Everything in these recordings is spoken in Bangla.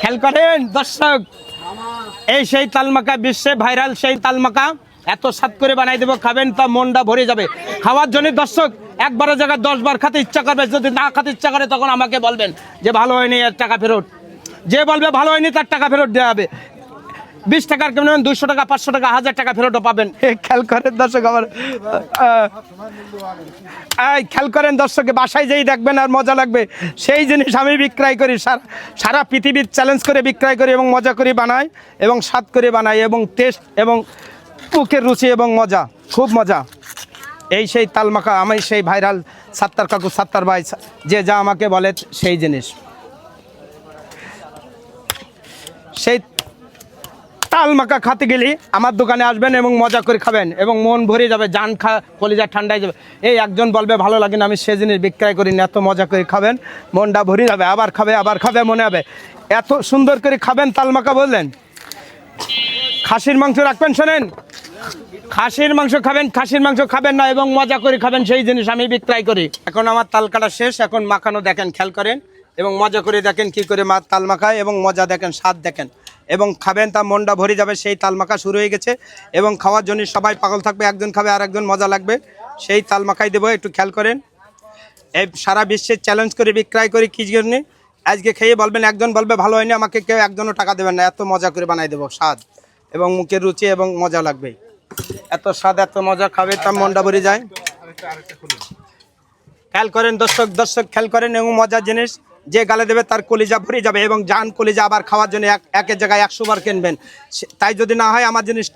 খেয়াল করেন দর্শক, এই সেই তালমাকা, বিশ্বে ভাইরাল সেই তালমাকা, এত স্বাদ করে বানাই দেবো, খাবেন তা মনটা ভরে যাবে। খাওয়ার জন্য দর্শক একবারের জায়গায় 10 বার খেতে ইচ্ছা করবে, যদি না খেতে ইচ্ছা করে তখন আমাকে বলবেন যে ভালো হয়নি, এর টাকা ফেরত। যে বলবে ভালো হয়নি তার টাকা ফেরত দেওয়া হবে। 20 টাকার কিনবেন 200 টাকা, 500 টাকা, 1000 টাকা ফেরতও পাবেন। খেয়াল করেন দর্শক, আমার খেয়াল করেন দর্শক, বাসায় যেই দেখবেন আর মজা লাগবে সেই জিনিস আমি বিক্রয় করি, সারা পৃথিবীর চ্যালেঞ্জ করে বিক্রয় করি এবং মজা করে বানাই এবং স্বাদ করে বানাই এবং টেস্ট এবং মুখের রুচি এবং মজা, খুব মজা। এই সেই তালমাখা, আমি সেই ভাইরাল সাত্তার কাকু, সাত্তার ভাই, যে যা আমাকে বলে সেই জিনিস। সেই তালমাখা খাতে গেলে আমার দোকানে আসবেন এবং মজা করে খাবেন এবং মন ভরে যাবে, জান কলিজা ঠান্ডায় যাবে। এই একজন বলবে ভালো লাগে না, আমি সে জিনিস বিক্রয় করি না, এত মজা করে খাবেন, মনটা ভরে যাবে, আবার খাবে মনে হবে, এত সুন্দর করে খাবেন তালমাখা। বললেন খাসির মাংস রাখবেন, শোনেন, খাসির মাংস খাবেন না এবং মজা করে খাবেন, সেই জিনিস আমি বিক্রয় করি। এখন আমার তাল কাটা শেষ, এখন মাখানো দেখেন, খেয়াল করেন এবং মজা করে দেখেন কি করে তাল মাখায় এবং মজা দেখেন, স্বাদ দেখেন এবং খাবেন তা মনটা ভরে যাবে। সেই তাল মাখা শুরু হয়ে গেছে এবং খাওয়ার জন্য সবাই পাগল থাকবে, একজন খাবে আর একজন মজা লাগবে, সেই তাল মাখাই দেবো। একটু খেয়াল করেন, এই সারা বিশ্বের চ্যালেঞ্জ করে বিক্রয় করি কি জন্যে, আজকে খেয়ে বলবেন, একজন বলবে ভালো হয়নি, আমাকে কেউ একজনও টাকা দেবেন না, এত মজা করে বানাই দেবো, স্বাদ এবং মুখের রুচি এবং মজা লাগবে, এত স্বাদ এত মজা, খাবে তার মনটা ভরে যায়। খেয়াল করেন দর্শক খেয়াল করেন এবং মজার জিনিস, যে গালে দেবে তার কলিজা ভরে যাবে এবং জান কলিজা আবার খাওয়ার জন্য একের জায়গায় 100 বার কিনবেন। তাই যদি না হয় আমার জিনিস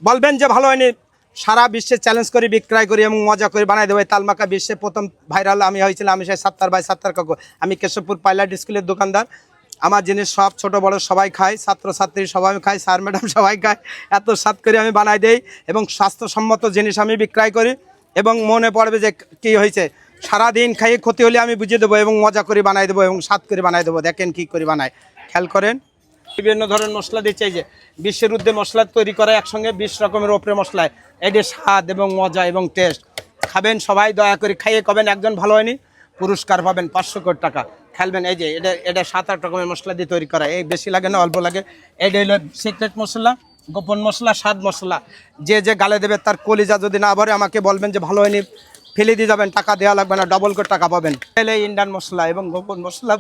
বলবেন যে ভালো হয়নি, সারা বিশ্বে চ্যালেঞ্জ করে বিক্রয় করি এবং মজা করে বানাই দেবো। এই তালমাখা বিশ্বে প্রথম ভাইরাল আমি হয়েছিলাম, আমি সেই সাত্তার ভাই, সাত্তার কাকু, আমি কেশবপুর পাইলট স্কুলের দোকানদার। আমার জিনিস সব ছোট বড় সবাই খায়, ছাত্রছাত্রী সবাই খায়, স্যার ম্যাডাম সবাই খায়, এত স্বাদ করে আমি বানাই দেই এবং স্বাস্থ্যসম্মত জিনিস আমি বিক্রয় করি এবং মনে পড়বে যে কি হয়েছে, সারাদিন খাইয়ে ক্ষতি হলে আমি বুঝিয়ে দেবো এবং মজা করে বানাই দেবো এবং স্বাদ করে বানাই দেবো। দেখেন কি করে বানায়, খেয়াল করেন। বিভিন্ন ধরনের মশলা দিচ্ছে, এই যে বিশ্বের ঊর্ধ্বে মশলা তৈরি করা, একসঙ্গে 20 রকমের ওপরে মশলায়, এটি স্বাদ এবং মজা এবং টেস্ট। খাবেন সবাই, দয়া করে খাইয়ে কবেন একজন ভালো হয়নি, পুরস্কার পাবেন 500 কোটি টাকা। খেলবেন, এই যে এটা 7-8 রকমের মশলা দিয়ে তৈরি করা, এই বেশি লাগে না, অল্প লাগে। এটা হলো সিক্রেট মশলা, গোপন মশলা, স্বাদ মশলা। যে গালে দেবে তার কলিজা যদি না ভরে আমাকে বলবেন যে ভালো হয়নি, ফেলে দিয়ে যাবেন, টাকা দেওয়া লাগবে না, ডবল করে টাকা পাবেন। তাহলে ইন্ডিয়ান মশলা এবং গোপন মশলা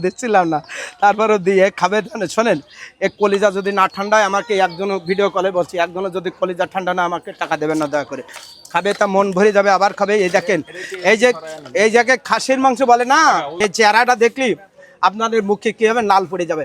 দিচ্ছিলাম না, তারপরও দিয়ে খাবে। শোনেন, এক কলিজা যদি না ঠান্ডায় আমাকে একজনও ভিডিও কলে বলছি, একজনও যদি কলিজা ঠান্ডা না আমাকে টাকা দেবেন না, দয়া করে। খাবে তা মন ভরে যাবে, আবার খাবে। এই দেখেন, এই যে খাসির মাংস বলে না, এই চেহারাটা দেখলি আপনাদের মুখে কি হবে, লাল পড়ে যাবে।